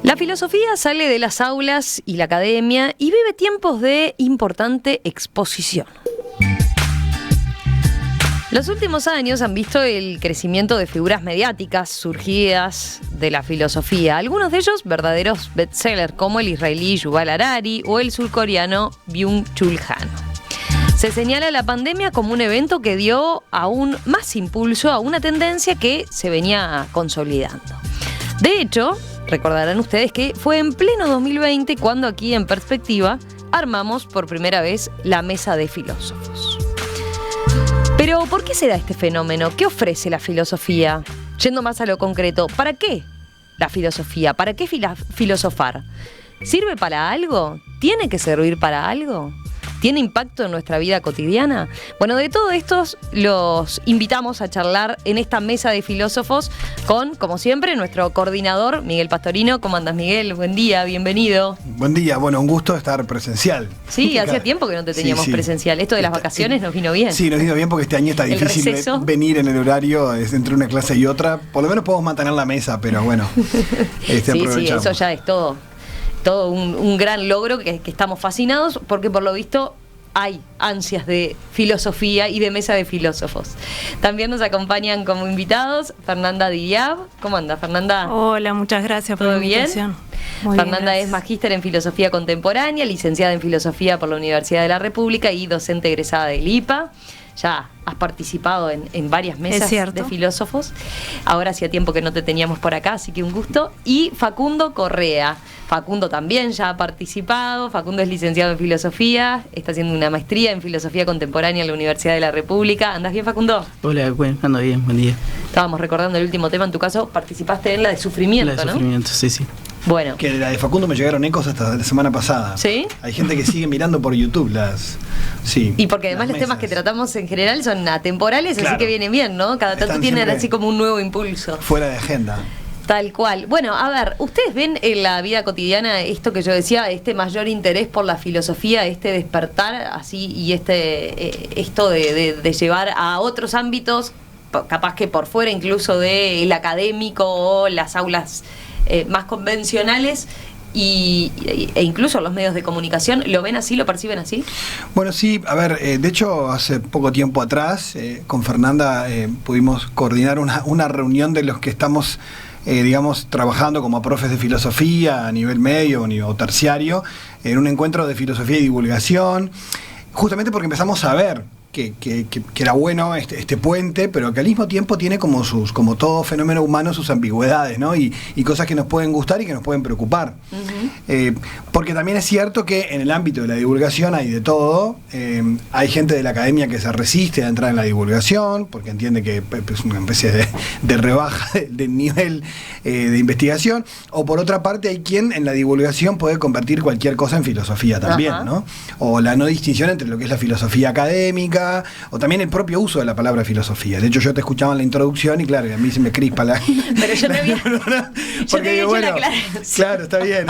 La filosofía sale de las aulas y la academia y vive tiempos de importante exposición. Los últimos años han visto el crecimiento de figuras mediáticas surgidas de la filosofía, algunos de ellos verdaderos bestsellers como el israelí Yuval Harari o el surcoreano Byung-Chul Han. Se señala la pandemia como un evento que dio aún más impulso a una tendencia que se venía consolidando. De hecho, recordarán ustedes que fue en pleno 2020 cuando aquí en Perspectiva armamos por primera vez la mesa de filósofos. Pero, ¿por qué se da este fenómeno? ¿Qué ofrece la filosofía? Yendo más a lo concreto, ¿para qué la filosofía? ¿Para qué filosofar? ¿Sirve para algo? ¿Tiene que servir para algo? ¿Tiene impacto en nuestra vida cotidiana? Bueno, de todos estos los invitamos a charlar en esta mesa de filósofos con, como siempre, nuestro coordinador, Miguel Pastorino. ¿Cómo andas, Miguel? Buen día, bienvenido. Buen día, bueno, un gusto estar presencial. Sí, hacía tiempo que no te teníamos presencial. Esto de las vacaciones nos vino bien. Sí, nos vino bien porque este año está difícil venir en el horario entre una clase y otra. Por lo menos podemos mantener la mesa, pero bueno. Sí, eso ya es todo un gran logro que estamos fascinados porque por lo visto hay ansias de filosofía y de mesa de filósofos. También nos acompañan como invitados Fernanda Diab. ¿Cómo anda, Fernanda? Hola, muchas gracias por la invitación. Muy Fernanda bien, es magíster en filosofía contemporánea, licenciada en filosofía por la Universidad de la República y docente egresada del IPA. Ya has participado en varias mesas de filósofos. Ahora hacía tiempo que no te teníamos por acá, así que un gusto. Y Facundo Correa. Facundo también ya ha participado. Facundo es licenciado en filosofía, está haciendo una maestría en filosofía contemporánea en la Universidad de la República. ¿Andás bien, Facundo? Hola, ando bien, buen día. Estábamos recordando el último tema, en tu caso participaste en la de sufrimiento, ¿no? La de sufrimiento, sí. Bueno. Que de la de Facundo me llegaron ecos hasta la semana pasada. ¿Sí? Hay gente que sigue mirando por YouTube Sí. Y porque además los temas que tratamos en general son atemporales, claro. Así que vienen bien, ¿no? Cada tanto tienen así como un nuevo impulso. Fuera de agenda. Tal cual. Bueno, a ver, ¿ustedes ven en la vida cotidiana esto que yo decía, este mayor interés por la filosofía, este despertar así y esto de llevar a otros ámbitos, capaz que por fuera incluso del académico o las aulas más convencionales e incluso los medios de comunicación? ¿Lo ven así, lo perciben así? Bueno, sí, a ver, de hecho hace poco tiempo atrás con Fernanda pudimos coordinar una reunión de los que estamos trabajando como profes de filosofía a nivel medio o terciario, en un encuentro de filosofía y divulgación, justamente porque empezamos a ver que era bueno este puente, pero que al mismo tiempo tiene como todo fenómeno humano, sus ambigüedades, ¿no? Y cosas que nos pueden gustar y que nos pueden preocupar. Uh-huh. Porque también es cierto que en el ámbito de la divulgación hay de todo. Hay gente de la academia que se resiste a entrar en la divulgación, porque entiende que es una especie de rebaja del nivel de investigación. O por otra parte hay quien en la divulgación puede convertir cualquier cosa en filosofía también, uh-huh. ¿no? O la no distinción entre lo que es la filosofía académica, o también el propio uso de la palabra filosofía. De hecho, yo te escuchaba en la introducción y claro, a mí se me crispa la... Pero yo te había... Porque claro, está bien.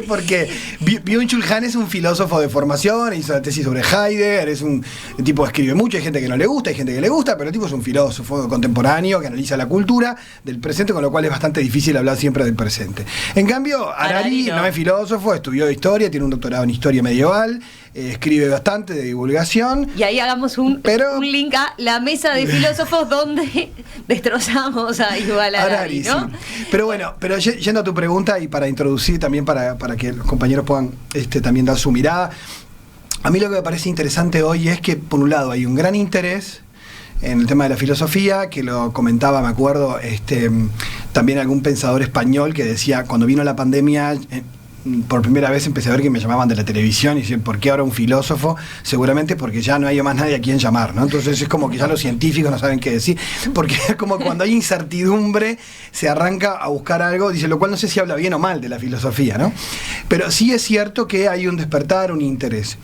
Porque Byung-Chul Han es un filósofo de formación, hizo la tesis sobre Heidegger, es un tipo que escribe mucho, hay gente que no le gusta, hay gente que le gusta, pero el tipo es un filósofo contemporáneo que analiza la cultura del presente, con lo cual es bastante difícil hablar siempre del presente. En cambio, Harari no es filósofo, estudió historia, tiene un doctorado en historia medieval, escribe bastante de divulgación. Y ahí hagamos un link a la mesa de filósofos donde destrozamos a Yuval Harari, ¿no? Sí. Pero bueno, yendo a tu pregunta y para introducir también para que los compañeros puedan también dar su mirada, a mí lo que me parece interesante hoy es que por un lado hay un gran interés en el tema de la filosofía, que lo comentaba, me acuerdo, también algún pensador español que decía, cuando vino la pandemia, por primera vez empecé a ver que me llamaban de la televisión y decían, ¿por qué ahora un filósofo? Seguramente porque ya no hay más nadie a quien llamar, ¿no? Entonces es como que ya los científicos no saben qué decir, porque es como cuando hay incertidumbre se arranca a buscar algo, dice, lo cual no sé si habla bien o mal de la filosofía, ¿no? Pero sí es cierto que hay un despertar, un interés.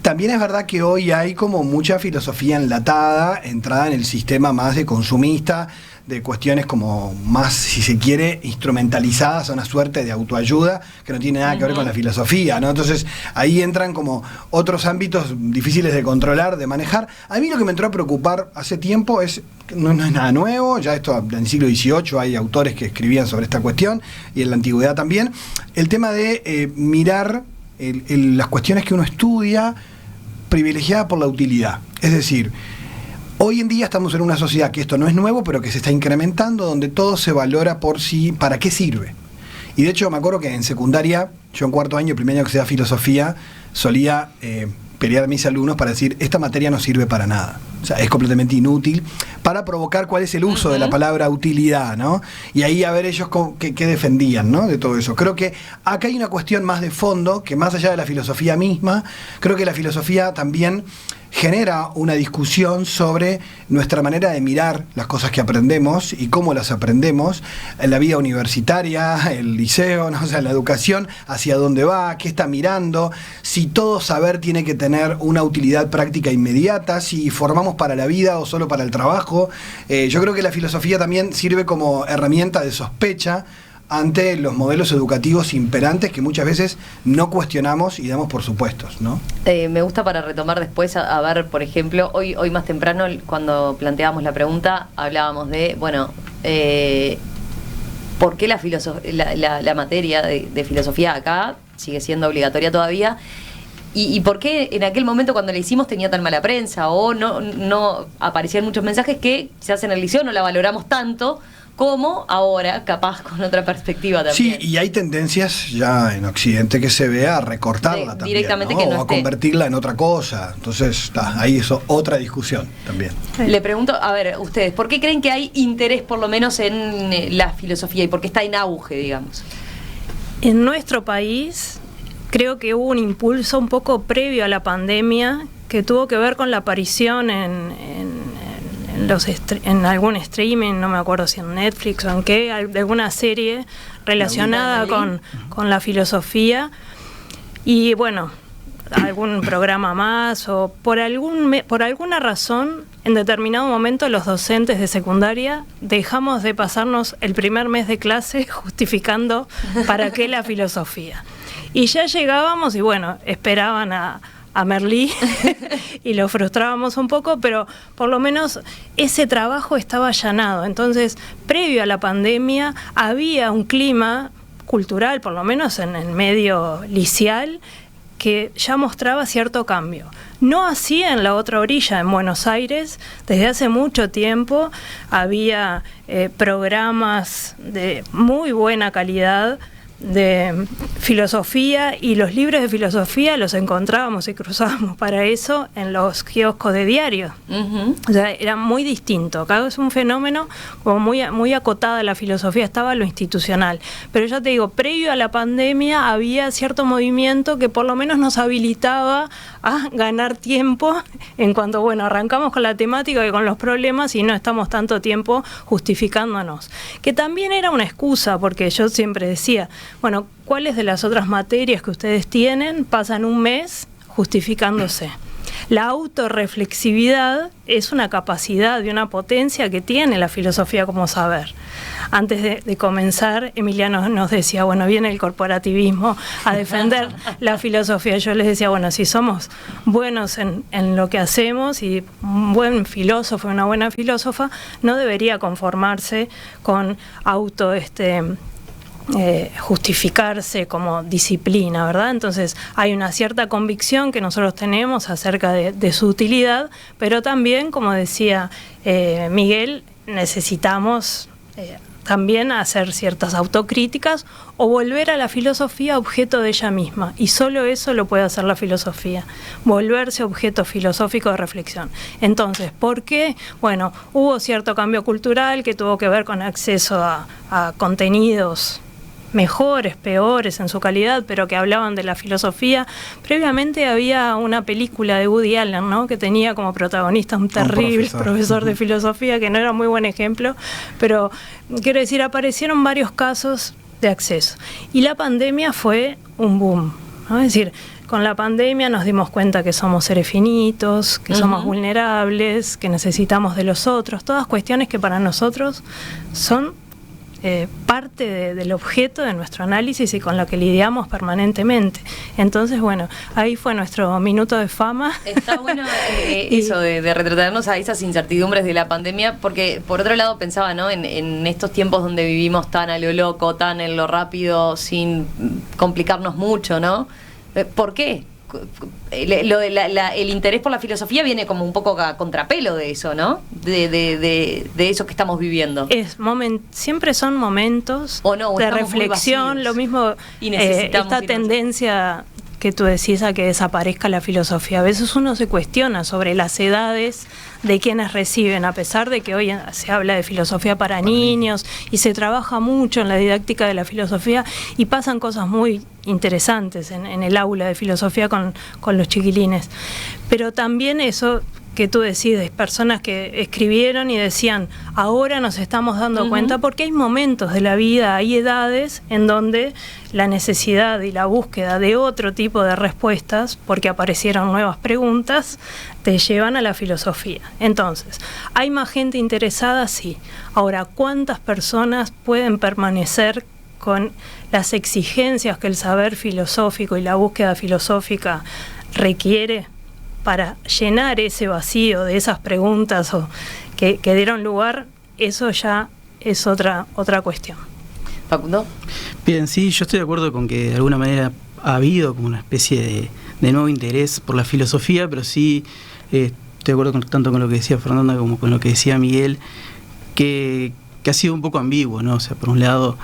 También es verdad que hoy hay como mucha filosofía enlatada, entrada en el sistema más de consumista, de cuestiones como más, si se quiere, instrumentalizadas a una suerte de autoayuda que no tiene nada que ver con la filosofía, ¿no? Entonces ahí entran como otros ámbitos difíciles de controlar, de manejar. A mí lo que me entró a preocupar hace tiempo no es nada nuevo, ya esto en el siglo XVIII hay autores que escribían sobre esta cuestión, y en la antigüedad también, el tema de mirar las cuestiones que uno estudia privilegiada por la utilidad. Es decir, hoy en día estamos en una sociedad que esto no es nuevo, pero que se está incrementando, donde todo se valora por sí, para qué sirve. Y de hecho me acuerdo que en secundaria, yo en cuarto año, primer año que sea filosofía, solía pelear a mis alumnos para decir, esta materia no sirve para nada. O sea, es completamente inútil, para provocar cuál es el uso de la palabra utilidad, ¿no? Y ahí a ver ellos qué defendían, ¿no? De todo eso. Creo que acá hay una cuestión más de fondo, que más allá de la filosofía misma, creo que la filosofía también genera una discusión sobre nuestra manera de mirar las cosas que aprendemos y cómo las aprendemos en la vida universitaria, el liceo, ¿no? O sea, la educación, hacia dónde va, qué está mirando, si todo saber tiene que tener una utilidad práctica inmediata, si formamos para la vida o solo para el trabajo. Yo creo que la filosofía también sirve como herramienta de sospecha ante los modelos educativos imperantes que muchas veces no cuestionamos y damos por supuestos, ¿no? Me gusta para retomar después, a ver, por ejemplo, hoy más temprano, cuando planteábamos la pregunta, hablábamos de, bueno, ¿por qué la materia de filosofía acá sigue siendo obligatoria todavía? ¿Y por qué en aquel momento cuando la hicimos tenía tan mala prensa? O no aparecían muchos mensajes que se hacen en el liceo, no la valoramos tanto como ahora, capaz con otra perspectiva también. Sí, y hay tendencias ya en Occidente que se ve a recortarla también, directamente, ¿no? que no o a esté. Convertirla en otra cosa. Entonces, ahí eso, otra discusión también. Le pregunto, a ver, ustedes, ¿por qué creen que hay interés por lo menos en la filosofía y por qué está en auge, digamos? En nuestro país creo que hubo un impulso un poco previo a la pandemia que tuvo que ver con la aparición en algún streaming, no me acuerdo si en Netflix o en qué, de alguna serie relacionada con la filosofía, y bueno, algún programa más, o por alguna razón en determinado momento los docentes de secundaria dejamos de pasarnos el primer mes de clase justificando para qué la filosofía, y ya llegábamos y bueno, esperaban a Merlí y lo frustrábamos un poco, pero por lo menos ese trabajo estaba allanado. Entonces, previo a la pandemia había un clima cultural, por lo menos en el medio liceal, que ya mostraba cierto cambio. No así en la otra orilla, en Buenos Aires, desde hace mucho tiempo había programas de muy buena calidad de filosofía, y los libros de filosofía los encontrábamos y cruzábamos para eso en los kioscos de diarios. O sea, era muy distinto. Acá es un fenómeno como muy acotada la filosofía, estaba lo institucional. Pero ya te digo, previo a la pandemia había cierto movimiento que por lo menos nos habilitaba a ganar tiempo en cuanto, bueno, arrancamos con la temática y con los problemas y no estamos tanto tiempo justificándonos. Que también era una excusa, porque yo siempre decía, bueno, ¿cuáles de las otras materias que ustedes tienen pasan un mes justificándose? La autorreflexividad es una capacidad y una potencia que tiene la filosofía como saber. Antes de comenzar, Emiliano nos decía, bueno, viene el corporativismo a defender la filosofía. Yo les decía, bueno, si somos buenos en lo que hacemos, y un buen filósofo, una buena filósofa, no debería conformarse con justificarse como disciplina, ¿verdad? Entonces hay una cierta convicción que nosotros tenemos acerca de su utilidad, pero también, como decía Miguel, necesitamos también hacer ciertas autocríticas o volver a la filosofía objeto de ella misma, y solo eso lo puede hacer la filosofía, volverse objeto filosófico de reflexión. Entonces, ¿por qué? Bueno, hubo cierto cambio cultural que tuvo que ver con acceso a contenidos mejores, peores en su calidad, pero que hablaban de la filosofía. Previamente había una película de Woody Allen, ¿no?, que tenía como protagonista un terrible profesor de filosofía, que no era muy buen ejemplo, pero quiero decir, aparecieron varios casos de acceso. Y la pandemia fue un boom, ¿no? Es decir, con la pandemia nos dimos cuenta que somos seres finitos, que somos vulnerables, que necesitamos de los otros, todas cuestiones que para nosotros son parte del objeto de nuestro análisis y con lo que lidiamos permanentemente. Entonces, bueno, ahí fue nuestro minuto de fama. Está bueno eso de retratarnos a esas incertidumbres de la pandemia, porque por otro lado pensaba, ¿no? En estos tiempos donde vivimos tan a lo loco, tan en lo rápido, sin complicarnos mucho, ¿no? ¿Por qué? El interés por la filosofía viene como un poco a contrapelo de eso, ¿no? De eso que estamos viviendo. Siempre son momentos o no, de reflexión, lo mismo y esta tendencia que tú decís a que desaparezca la filosofía. A veces uno se cuestiona sobre las edades de quienes reciben, a pesar de que hoy se habla de filosofía para niños y se trabaja mucho en la didáctica de la filosofía y pasan cosas muy interesantes en el aula de filosofía con los chiquilines. Pero también eso que tú decides, personas que escribieron y decían, ahora nos estamos dando cuenta, porque hay momentos de la vida, hay edades en donde la necesidad y la búsqueda de otro tipo de respuestas, porque aparecieron nuevas preguntas, te llevan a la filosofía. Entonces, ¿hay más gente interesada? Sí. Ahora, ¿cuántas personas pueden permanecer con las exigencias que el saber filosófico y la búsqueda filosófica requiere para llenar ese vacío de esas preguntas que dieron lugar? Eso ya es otra cuestión. Facundo. Bien, sí, yo estoy de acuerdo con que de alguna manera ha habido como una especie de nuevo interés por la filosofía, pero sí estoy de acuerdo tanto con lo que decía Fernanda como con lo que decía Miguel, que ha sido un poco ambiguo, ¿no? O sea, por un lado,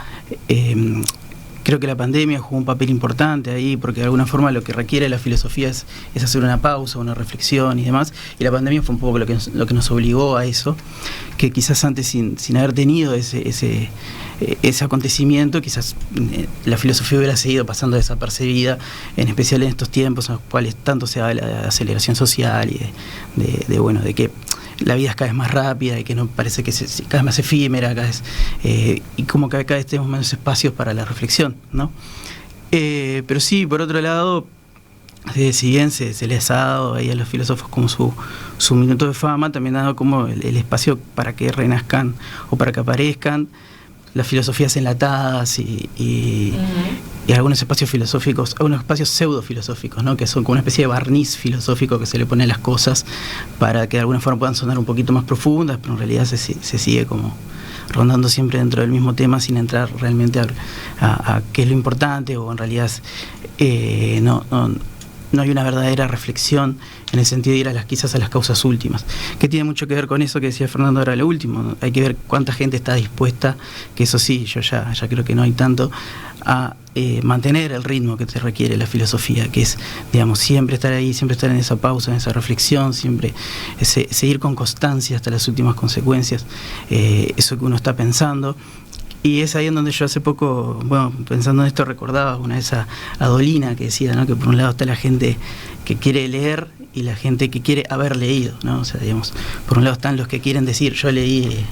creo que la pandemia jugó un papel importante ahí, porque de alguna forma lo que requiere la filosofía es hacer una pausa, una reflexión y demás, y la pandemia fue un poco lo que nos obligó a eso, que quizás antes sin haber tenido ese acontecimiento, quizás la filosofía hubiera seguido pasando desapercibida, en especial en estos tiempos en los cuales tanto se habla de aceleración social y de que la vida es cada vez más rápida y que no parece que cada vez más efímera, y como que cada vez tenemos menos espacios para la reflexión, ¿no? Pero sí, por otro lado, si bien se les ha dado ahí a los filósofos como su minuto de fama, también ha dado como el espacio para que renazcan o para que aparezcan las filosofías enlatadas y algunos espacios filosóficos, algunos espacios pseudo-filosóficos, ¿no? Que son como una especie de barniz filosófico que se le pone a las cosas para que de alguna forma puedan sonar un poquito más profundas, pero en realidad se sigue como rondando siempre dentro del mismo tema sin entrar realmente a qué es lo importante, o en realidad no hay una verdadera reflexión en el sentido de ir quizás a las causas últimas, que tiene mucho que ver con eso que decía Fernando ahora lo último, ¿no? Hay que ver cuánta gente está dispuesta, que eso sí, yo ya creo que no hay tanto, a mantener el ritmo que te requiere la filosofía, que es, digamos, siempre estar ahí, siempre estar en esa pausa, en esa reflexión, siempre seguir con constancia hasta las últimas consecuencias, eso que uno está pensando. Y es ahí en donde yo hace poco, pensando en esto, recordaba una vez a Dolina, que decía, ¿no? Que por un lado está la gente que quiere leer y la gente que quiere haber leído, ¿no? O sea, digamos, por un lado están los que quieren decir, yo leí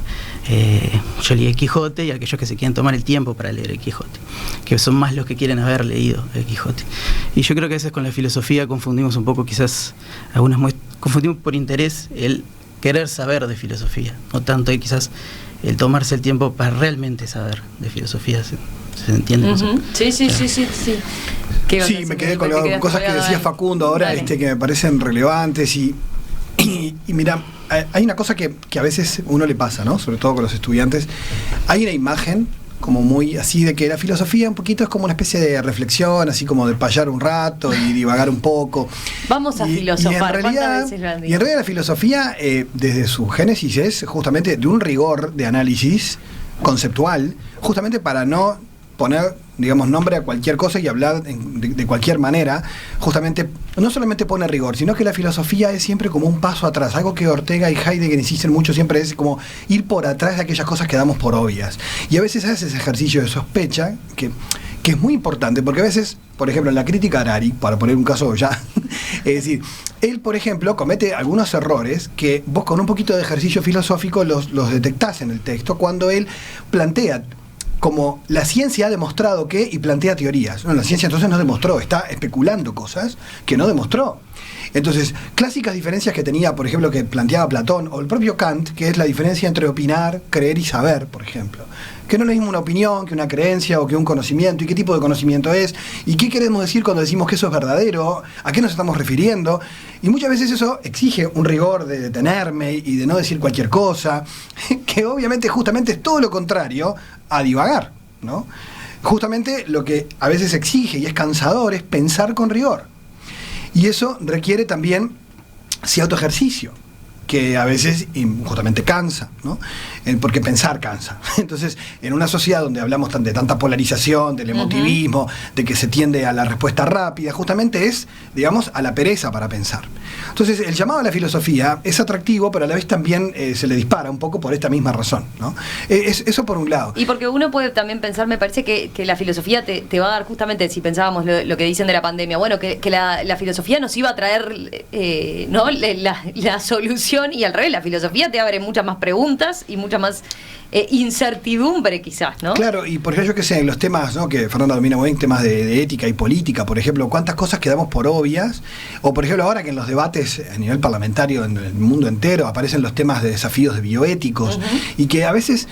el Quijote, y aquellos que se quieren tomar el tiempo para leer el Quijote, que son más los que quieren haber leído el Quijote. Y yo creo que a veces con la filosofía confundimos un poco, quizás confundimos por interés el querer saber de filosofía, no tanto quizás el tomarse el tiempo para realmente saber de filosofía. ¿Se entiende? Sí. Sí, me quedé con cosas que decía Facundo ahora, que me parecen relevantes y mira, hay una cosa que a veces uno le pasa, ¿no? Sobre todo con los estudiantes. Hay una imagen como muy así de que la filosofía un poquito es como una especie de reflexión, así como de payar un rato y divagar un poco. Vamos a filosofar. Y en realidad la filosofía, desde su génesis, es justamente de un rigor de análisis conceptual, justamente para no poner, digamos, nombre a cualquier cosa y hablar de cualquier manera. Justamente no solamente pone rigor, sino que la filosofía es siempre como un paso atrás, algo que Ortega y Heidegger insisten mucho siempre, es como ir por atrás de aquellas cosas que damos por obvias, y a veces hace ese ejercicio de sospecha que es muy importante, porque a veces, por ejemplo, en la crítica a Harari, para poner un caso ya, es decir, él, por ejemplo, comete algunos errores que vos con un poquito de ejercicio filosófico los detectás en el texto, cuando él plantea como la ciencia ha demostrado que, y plantea teorías. No, la ciencia entonces no demostró, está especulando cosas que no demostró. Entonces, clásicas diferencias que tenía, por ejemplo, que planteaba Platón o el propio Kant, que es la diferencia entre opinar, creer y saber, por ejemplo. Que no es lo mismo una opinión que una creencia o que un conocimiento, y qué tipo de conocimiento es, y qué queremos decir cuando decimos que eso es verdadero, a qué nos estamos refiriendo. Y muchas veces eso exige un rigor de detenerme y de no decir cualquier cosa, que obviamente justamente es todo lo contrario a divagar, ¿no? Justamente lo que a veces exige y es cansador es pensar con rigor. Y eso requiere también cierto ejercicio, que a veces justamente cansa, ¿no? Porque pensar cansa. Entonces, en una sociedad donde hablamos de tanta polarización, del emotivismo, de que se tiende a la respuesta rápida, justamente es, digamos, a la pereza para pensar. Entonces, el llamado a la filosofía es atractivo, pero a la vez también se le dispara un poco por esta misma razón, ¿no? Eso por un lado. Y porque uno puede también pensar, me parece que la filosofía te va a dar justamente, si pensábamos lo que dicen de la pandemia, bueno, que la filosofía nos iba a traer ¿no? la solución, y al revés, la filosofía te abre muchas más preguntas y mucha más incertidumbre quizás, ¿no? Claro, y por ejemplo, yo que sé, en los temas, ¿no?, que Fernanda domina muy bien, temas de ética y política, por ejemplo, cuántas cosas quedamos por obvias, o por ejemplo ahora que en los debates a nivel parlamentario en el mundo entero aparecen los temas de desafíos de bioéticos, y que a veces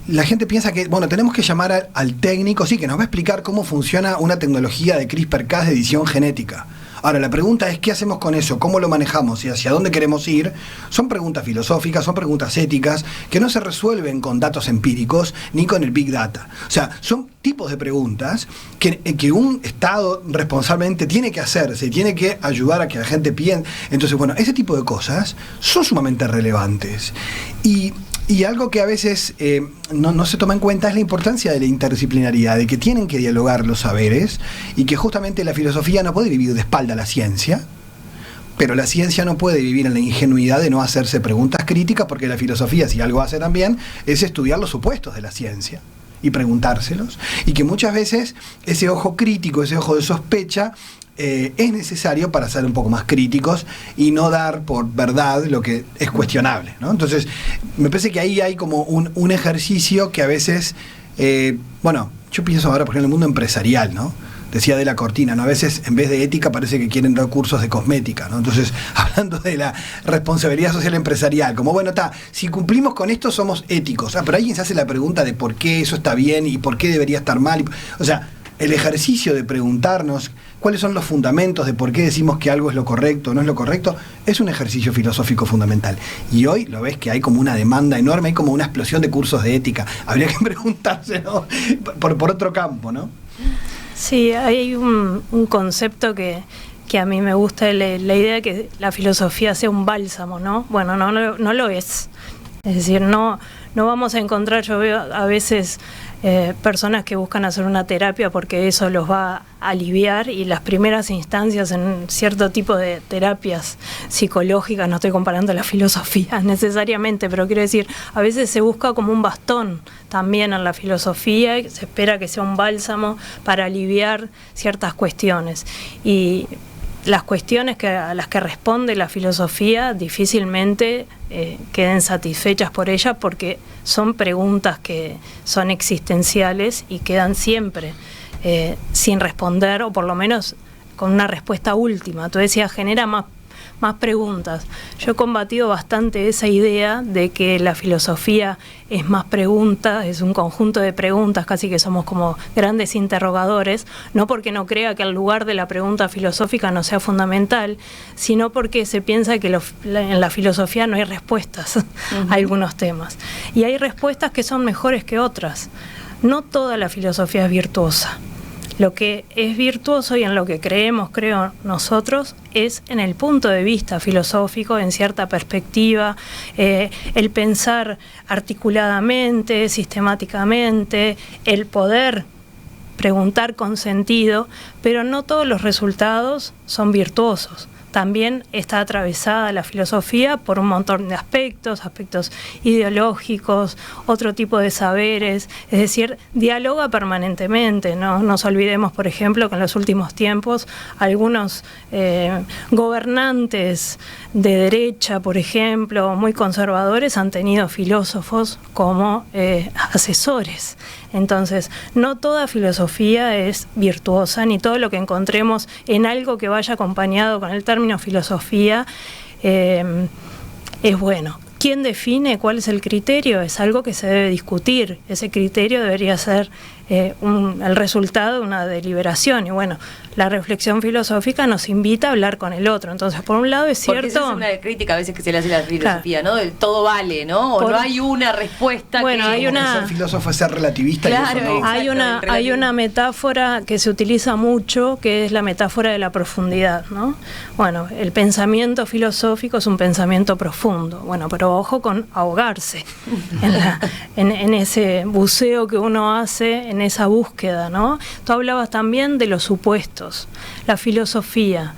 la gente piensa que, bueno, tenemos que llamar al técnico, sí, que nos va a explicar cómo funciona una tecnología de CRISPR-Cas de edición genética. Ahora, la pregunta es, ¿qué hacemos con eso? ¿Cómo lo manejamos? ¿Y hacia dónde queremos ir? Son preguntas filosóficas, son preguntas éticas, que no se resuelven con datos empíricos ni con el Big Data. O sea, son tipos de preguntas que un Estado responsablemente tiene que hacerse, tiene que ayudar a que la gente piense. Entonces, bueno, ese tipo de cosas son sumamente relevantes. Y algo que a veces no se toma en cuenta es la importancia de la interdisciplinaridad, de que tienen que dialogar los saberes, y que justamente la filosofía no puede vivir de espalda a la ciencia, pero la ciencia no puede vivir en la ingenuidad de no hacerse preguntas críticas, porque la filosofía, si algo hace también, es estudiar los supuestos de la ciencia y preguntárselos, y que muchas veces ese ojo crítico, ese ojo de sospecha, es necesario para ser un poco más críticos y no dar por verdad lo que es cuestionable, ¿no? Entonces, me parece que ahí hay como un ejercicio que a veces, bueno, yo pienso ahora, por ejemplo, en el mundo empresarial, ¿no? Decía de la Cortina, ¿no? A veces en vez de ética parece que quieren dar cursos de cosmética, ¿no? Entonces, hablando de la responsabilidad social empresarial, como bueno, si cumplimos con esto somos éticos. Pero alguien se hace la pregunta de por qué eso está bien y por qué debería estar mal. O sea, el ejercicio de preguntarnos cuáles son los fundamentos de por qué decimos que algo es lo correcto o no es lo correcto, es un ejercicio filosófico fundamental. Y hoy lo ves que hay como una demanda enorme, hay como una explosión de cursos de ética. Habría que preguntarse, ¿no?, por otro campo, ¿no? Sí, hay un concepto que a mí me gusta, la idea de que la filosofía sea un bálsamo, ¿no? Bueno, no lo es. Es decir, no vamos a encontrar, yo veo a veces personas que buscan hacer una terapia porque eso los va a aliviar, y las primeras instancias en cierto tipo de terapias psicológicas, no estoy comparando la filosofía necesariamente, pero quiero decir, a veces se busca como un bastón también en la filosofía, y se espera que sea un bálsamo para aliviar ciertas cuestiones. Y las cuestiones a las que responde la filosofía difícilmente queden satisfechas por ella, porque son preguntas que son existenciales y quedan siempre sin responder, o por lo menos con una respuesta última. Tú decías, genera más preguntas. Yo he combatido bastante esa idea de que la filosofía es más preguntas, es un conjunto de preguntas, casi que somos como grandes interrogadores, no porque no crea que el lugar de la pregunta filosófica no sea fundamental, sino porque se piensa que en la filosofía no hay respuestas a algunos temas. Y hay respuestas que son mejores que otras. No toda la filosofía es virtuosa. Lo que es virtuoso, y en lo que creo nosotros, es en el punto de vista filosófico, en cierta perspectiva, el pensar articuladamente, sistemáticamente, el poder preguntar con sentido, pero no todos los resultados son virtuosos. también está atravesada la filosofía por un montón de aspectos ideológicos, otro tipo de saberes, es decir, dialoga permanentemente. No nos olvidemos, por ejemplo, que en los últimos tiempos algunos gobernantes de derecha, por ejemplo, muy conservadores, han tenido filósofos como asesores. Entonces, no toda filosofía es virtuosa, ni todo lo que encontremos en algo que vaya acompañado con el término filosofía es bueno. ¿Quién define cuál es el criterio? Es algo que se debe discutir. Ese criterio debería ser el resultado de una deliberación. Y bueno, la reflexión filosófica nos invita a hablar con el otro. Entonces, por un lado es cierto... Porque esa es una crítica a veces que se le hace a la filosofía, claro, ¿no? Del todo vale, ¿no? O no hay una respuesta. Bueno, hay una... Ser filósofo es ser relativista. Claro, y eso no. Hay una metáfora que se utiliza mucho, que es la metáfora de la profundidad, ¿no? Bueno, el pensamiento filosófico es un pensamiento profundo. Bueno, pero ojo con ahogarse en ese buceo que uno hace, en esa búsqueda, ¿no? Tú hablabas también de los supuestos. La filosofía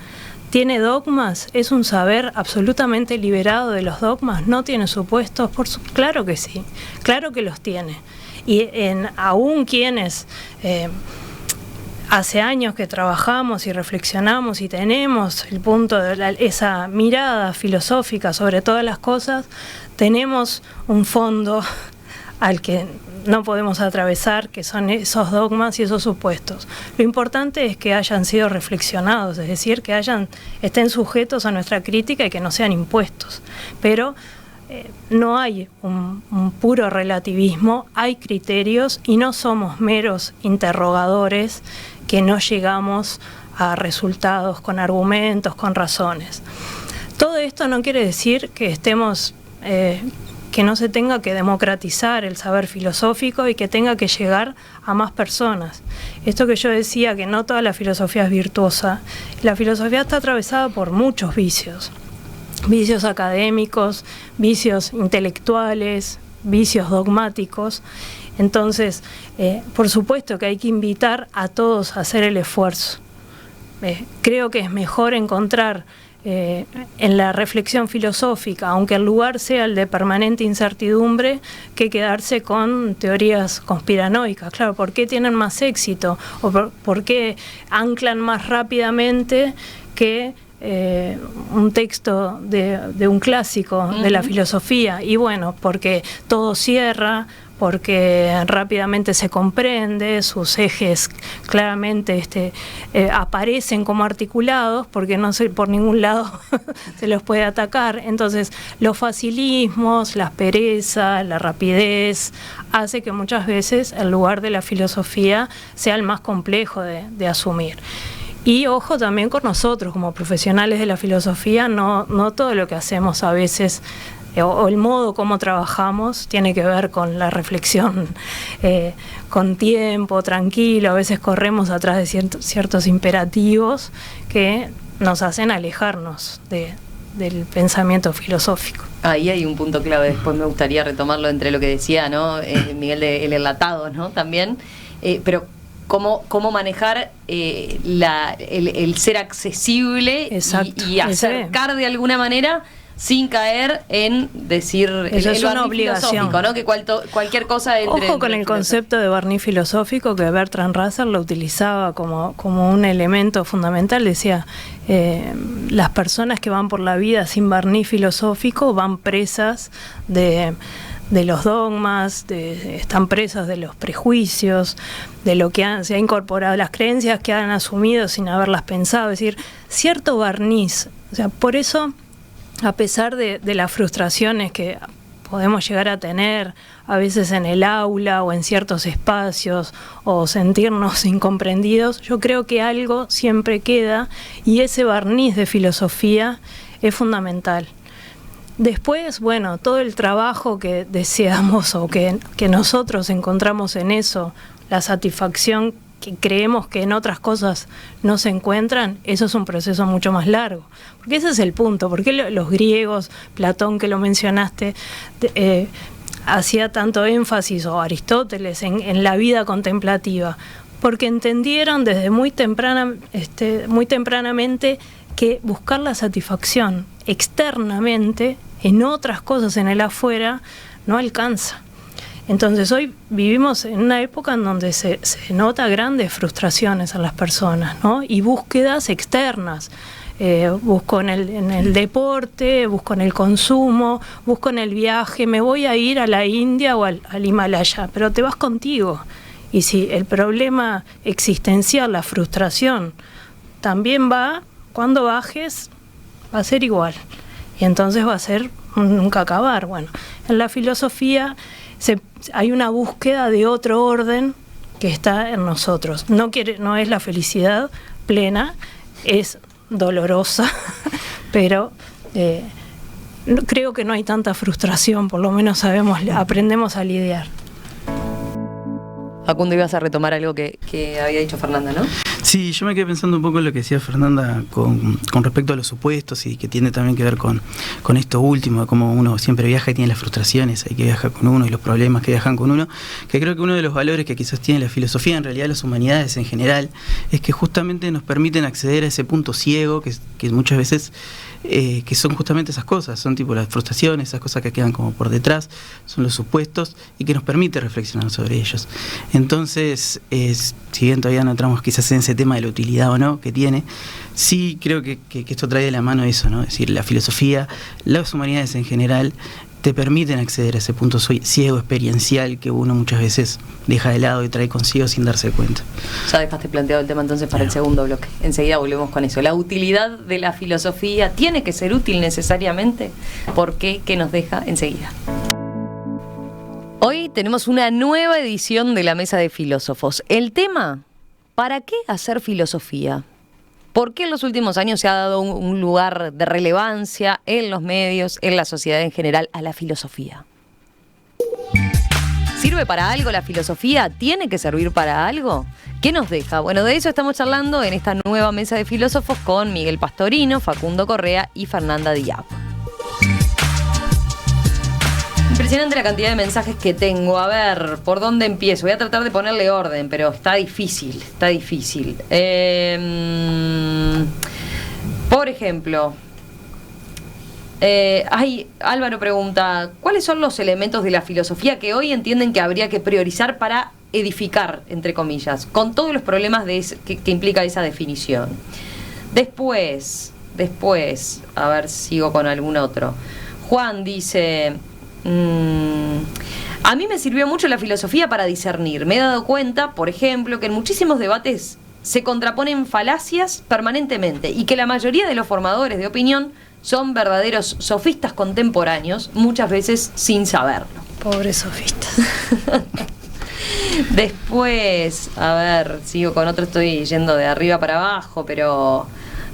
¿tiene dogmas? ¿Es un saber absolutamente liberado de los dogmas? ¿No tiene supuestos? Claro que sí, claro que los tiene. Y aún quienes hace años que trabajamos y reflexionamos y tenemos el punto de esa mirada filosófica sobre todas las cosas, tenemos un fondo al que no podemos atravesar, que son esos dogmas y esos supuestos. Lo importante es que hayan sido reflexionados, es decir, que estén sujetos a nuestra crítica y que no sean impuestos. Pero no hay un puro relativismo, hay criterios y no somos meros interrogadores que no llegamos a resultados con argumentos, con razones. Todo esto no quiere decir que estemos... que no se tenga que democratizar el saber filosófico y que tenga que llegar a más personas. Esto que yo decía, que no toda la filosofía es virtuosa, la filosofía está atravesada por muchos vicios. Vicios académicos, vicios intelectuales, vicios dogmáticos. Entonces, por supuesto que hay que invitar a todos a hacer el esfuerzo. Creo que es mejor encontrar en la reflexión filosófica, aunque el lugar sea el de permanente incertidumbre, que quedarse con teorías conspiranoicas. Claro, ¿por qué tienen más éxito? ¿O por qué anclan más rápidamente que un texto de un clásico de la filosofía? Y bueno, porque todo cierra, porque rápidamente se comprende, sus ejes claramente aparecen como articulados, porque no sé, por ningún lado se los puede atacar. Entonces, los facilismos, las perezas, la rapidez, hace que muchas veces el lugar de la filosofía sea el más complejo de asumir. Y ojo también con nosotros, como profesionales de la filosofía, no todo lo que hacemos a veces o el modo como trabajamos tiene que ver con la reflexión con tiempo, tranquilo. A veces corremos atrás de ciertos imperativos que nos hacen alejarnos del pensamiento filosófico. Ahí hay un punto clave, después me gustaría retomarlo entre lo que decía, ¿no? Miguel, el enlatado, ¿no? También, pero cómo manejar el ser accesible. Exacto. y acercar de alguna manera sin caer en decir eso es una obligación, ¿no? Que cualquier cosa entre. Ojo con el concepto de barniz filosófico, que Bertrand Russell lo utilizaba como un elemento fundamental. Decía, las personas que van por la vida sin barniz filosófico van presas de los dogmas, están presas de los prejuicios, de lo que se ha incorporado, las creencias que han asumido sin haberlas pensado. Es decir, cierto barniz. O sea, por eso, a pesar de las frustraciones que podemos llegar a tener a veces en el aula o en ciertos espacios, o sentirnos incomprendidos, yo creo que algo siempre queda, y ese barniz de filosofía es fundamental. Después, bueno, todo el trabajo que deseamos o que nosotros encontramos en eso, la satisfacción que creemos que en otras cosas no se encuentran, eso es un proceso mucho más largo. Porque ese es el punto. ¿Por qué los griegos, Platón, que lo mencionaste, hacía tanto énfasis, o Aristóteles, en la vida contemplativa? Porque entendieron desde muy tempranamente que buscar la satisfacción externamente en otras cosas en el afuera no alcanza. Entonces hoy vivimos en una época en donde se nota grandes frustraciones en las personas, ¿no? Y búsquedas externas. Busco en el deporte, busco en el consumo, busco en el viaje, me voy a ir a la India o al Himalaya, pero te vas contigo. Y si el problema existencial, la frustración, también va, cuando bajes, va a ser igual. Y entonces va a ser nunca acabar. Bueno, en la filosofía hay una búsqueda de otro orden que está en nosotros. No es la felicidad plena, es dolorosa, pero creo que no hay tanta frustración, por lo menos aprendemos a lidiar. Facundo, ibas a retomar algo que había dicho Fernanda, ¿no? Sí, yo me quedé pensando un poco en lo que decía Fernanda con respecto a los supuestos, y que tiene también que ver con esto último, de cómo uno siempre viaja y tiene las frustraciones hay que viajar con uno y los problemas que viajan con uno, que creo que uno de los valores que quizás tiene la filosofía, en realidad las humanidades en general, es que justamente nos permiten acceder a ese punto ciego que muchas veces que son justamente esas cosas, son tipo las frustraciones, esas cosas que quedan como por detrás, son los supuestos, y que nos permite reflexionar sobre ellos. Entonces, si bien todavía no entramos quizás en ese tema de la utilidad o no que tiene, sí creo que esto trae de la mano eso, ¿no? Es decir, la filosofía, las humanidades en general, te permiten acceder a ese punto ciego experiencial que uno muchas veces deja de lado y trae consigo sin darse cuenta. Ya dejaste planteado el tema entonces para el segundo bloque. Enseguida volvemos con eso. La utilidad de la filosofía, ¿tiene que ser útil necesariamente? ¿Por qué? ¿Qué nos deja? Enseguida. Hoy tenemos una nueva edición de la Mesa de Filósofos. El tema, ¿para qué hacer filosofía? ¿Por qué en los últimos años se ha dado un lugar de relevancia en los medios, en la sociedad en general, a la filosofía? ¿Sirve para algo la filosofía? ¿Tiene que servir para algo? ¿Qué nos deja? Bueno, de eso estamos charlando en esta nueva Mesa de Filósofos con Miguel Pastorino, Facundo Correa y Fernanda Diab. Impresionante la cantidad de mensajes que tengo. A ver, ¿por dónde empiezo? Voy a tratar de ponerle orden, pero está difícil, está difícil. Por ejemplo, Álvaro pregunta, ¿cuáles son los elementos de la filosofía que hoy entienden que habría que priorizar para edificar, entre comillas, con todos los problemas que implica esa definición? Después, a ver, sigo con algún otro. Juan dice... a mí me sirvió mucho la filosofía para discernir. Me he dado cuenta, por ejemplo, que en muchísimos debates se contraponen falacias permanentemente y que la mayoría de los formadores de opinión son verdaderos sofistas contemporáneos, muchas veces sin saberlo. Pobres sofistas. Después, a ver, sigo con otro, estoy yendo de arriba para abajo, pero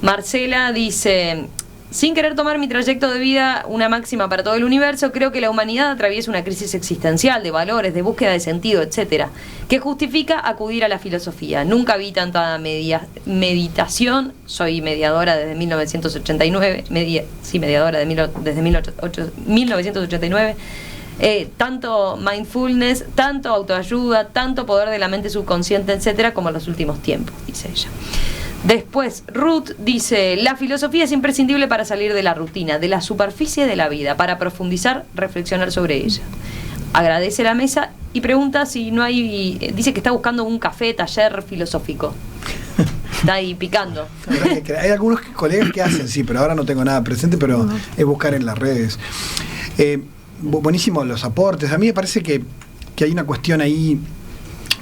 Marcela dice... Sin querer tomar mi trayecto de vida una máxima para todo el universo, creo que la humanidad atraviesa una crisis existencial, de valores, de búsqueda de sentido, etcétera, que justifica acudir a la filosofía. Nunca vi tanta meditación, soy mediadora desde 1989, desde 1989, tanto mindfulness, tanto autoayuda, tanto poder de la mente subconsciente, etcétera, como en los últimos tiempos, dice ella. Después, Ruth dice, la filosofía es imprescindible para salir de la rutina, de la superficie de la vida, para profundizar, reflexionar sobre ella. Agradece la mesa y pregunta si no hay, dice que está buscando un café, taller filosófico. Está ahí picando. Hay algunos colegas que hacen, sí, pero ahora no tengo nada presente, pero es buscar en las redes. Buenísimo los aportes. A mí me parece que hay una cuestión ahí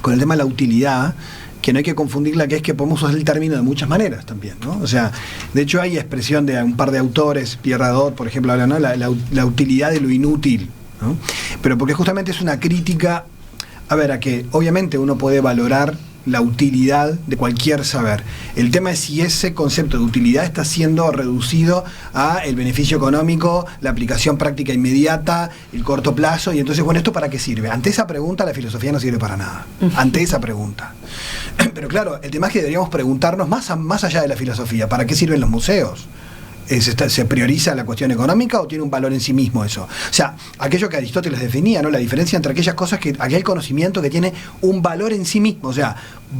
con el tema de la utilidad, que no hay que confundirla, que es que podemos usar el término de muchas maneras también, ¿no? O sea, de hecho hay expresión de un par de autores, Pierre Hadot, por ejemplo, habla, ¿no? la utilidad de lo inútil, ¿no? Pero porque justamente es una crítica, a que obviamente uno puede valorar la utilidad de cualquier saber. El tema es si ese concepto de utilidad está siendo reducido a el beneficio económico, la aplicación práctica inmediata, el corto plazo, y entonces, bueno, ¿esto para qué sirve? Ante esa pregunta la filosofía no sirve para nada. Ante esa pregunta. Pero claro, el tema es que deberíamos preguntarnos más allá de la filosofía, ¿para qué sirven los museos? ¿Se prioriza la cuestión económica o tiene un valor en sí mismo eso? O sea, aquello que Aristóteles definía, ¿no? La diferencia entre aquellas cosas aquel conocimiento que tiene un valor en sí mismo, o sea,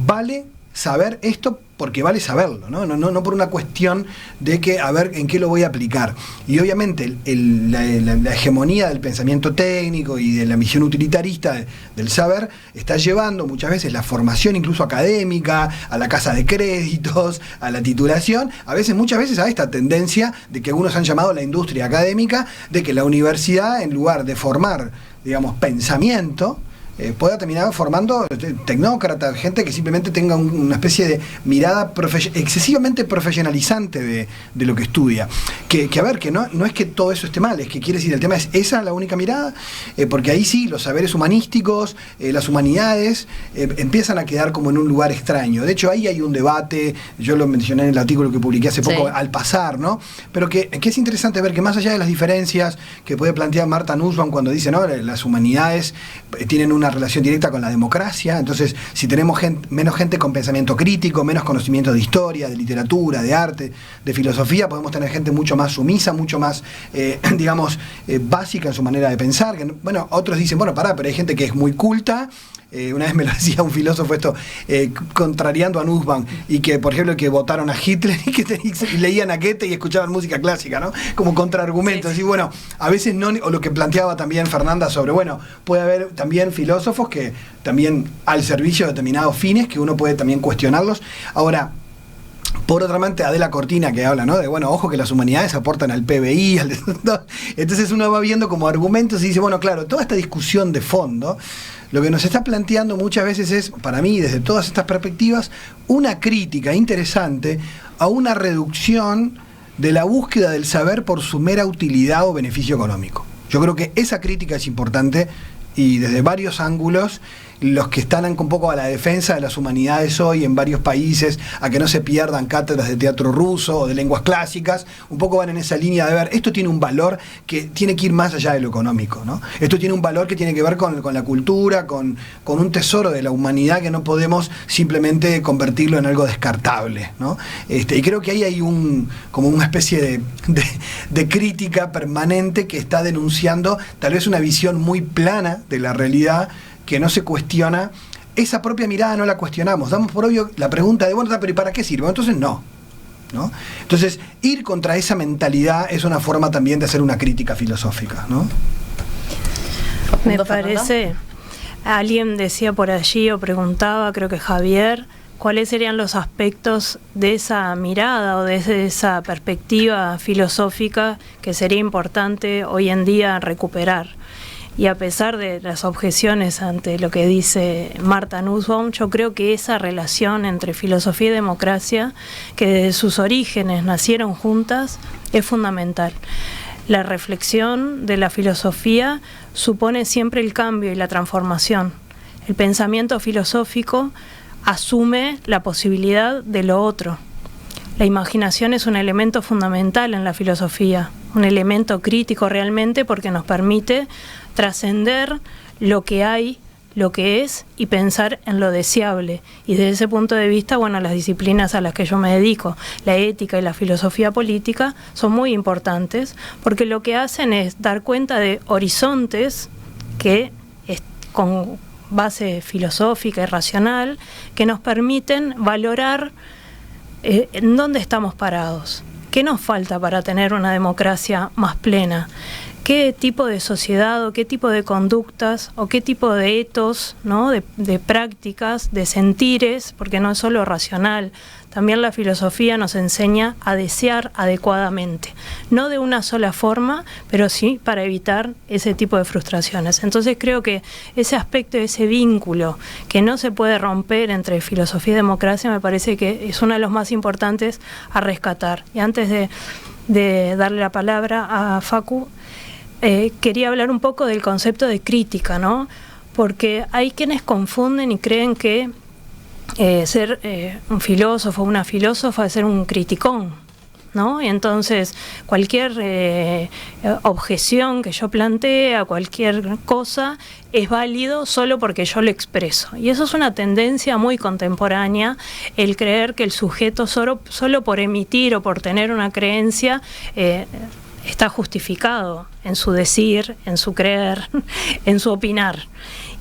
vale saber esto porque vale saberlo, no por una cuestión de que a ver en qué lo voy a aplicar. Y obviamente la hegemonía del pensamiento técnico y de la misión utilitarista del saber está llevando muchas veces la formación incluso académica, a la casa de créditos, a la titulación, muchas veces a esta tendencia de que algunos han llamado la industria académica, de que la universidad, en lugar de formar, digamos, pensamiento, pueda terminar formando tecnócratas, gente que simplemente tenga una especie de mirada excesivamente profesionalizante de lo que estudia. Que a ver, que no es que todo eso esté mal, es que quiere decir, el tema es esa la única mirada, porque ahí sí, los saberes humanísticos, las humanidades, empiezan a quedar como en un lugar extraño. De hecho, ahí hay un debate, yo lo mencioné en el artículo que publiqué hace poco, al pasar, ¿no? Pero que es interesante ver que más allá de las diferencias que puede plantear Martha Nussbaum cuando dice, ¿no?, las humanidades tienen una relación directa con la democracia, entonces si tenemos menos gente con pensamiento crítico, menos conocimiento de historia, de literatura, de arte, de filosofía, podemos tener gente mucho más sumisa, mucho más, básica en su manera de pensar. Que, bueno, otros dicen, bueno, pero hay gente que es muy culta. Una vez me lo decía un filósofo esto, contrariando a Nussbaum, y que, por ejemplo, que votaron a Hitler y leían a Goethe y escuchaban música clásica, ¿no? Como contraargumentos. Sí. Y bueno, a veces no, o lo que planteaba también Fernanda sobre, bueno, puede haber también filósofos que también al servicio de determinados fines, que uno puede también cuestionarlos. Ahora, por otra parte, Adela Cortina, que habla, ¿no?, de, bueno, ojo que las humanidades aportan al PBI, entonces uno va viendo como argumentos y dice, bueno, claro, toda esta discusión de fondo, lo que nos está planteando muchas veces es, para mí, desde todas estas perspectivas, una crítica interesante a una reducción de la búsqueda del saber por su mera utilidad o beneficio económico. Yo creo que esa crítica es importante y desde varios ángulos, los que están un poco a la defensa de las humanidades hoy en varios países, a que no se pierdan cátedras de teatro ruso o de lenguas clásicas, un poco van en esa línea de ver, esto tiene un valor que tiene que ir más allá de lo económico, ¿no? Esto tiene un valor que tiene que ver con la cultura, con un tesoro de la humanidad que no podemos simplemente convertirlo en algo descartable, ¿no? Y creo que ahí hay como una especie de crítica permanente que está denunciando tal vez una visión muy plana de la realidad, que no se cuestiona, esa propia mirada no la cuestionamos, damos por obvio la pregunta de, bueno, pero ¿y para qué sirve? Entonces no. Entonces, ir contra esa mentalidad es una forma también de hacer una crítica filosófica, ¿no? Me parece, alguien decía por allí o preguntaba, creo que Javier, cuáles serían los aspectos de esa mirada o de esa perspectiva filosófica que sería importante hoy en día recuperar. Y a pesar de las objeciones ante lo que dice Martha Nussbaum, yo creo que esa relación entre filosofía y democracia, que desde sus orígenes nacieron juntas, es fundamental. La reflexión de la filosofía supone siempre el cambio y la transformación. El pensamiento filosófico asume la posibilidad de lo otro. La imaginación es un elemento fundamental en la filosofía, un elemento crítico realmente, porque nos permite trascender lo que hay, lo que es, y pensar en lo deseable. Y desde ese punto de vista, bueno, las disciplinas a las que yo me dedico, la ética y la filosofía política, son muy importantes, porque lo que hacen es dar cuenta de horizontes que, con base filosófica y racional, que nos permiten valorar en dónde estamos parados, qué nos falta para tener una democracia más plena, qué tipo de sociedad o qué tipo de conductas o qué tipo de etos, ¿no?, de prácticas, de sentires, porque no es solo racional, también la filosofía nos enseña a desear adecuadamente, no de una sola forma, pero sí para evitar ese tipo de frustraciones. Entonces creo que ese aspecto, ese vínculo que no se puede romper entre filosofía y democracia, me parece que es uno de los más importantes a rescatar. Y antes de darle la palabra a Facu, quería hablar un poco del concepto de crítica, ¿no? Porque hay quienes confunden y creen que ser un filósofo o una filósofa es ser un criticón, ¿no? Y entonces cualquier objeción que yo plantee a cualquier cosa es válido solo porque yo lo expreso. Y eso es una tendencia muy contemporánea, el creer que el sujeto solo por emitir o por tener una creencia está justificado en su decir, en su creer, en su opinar.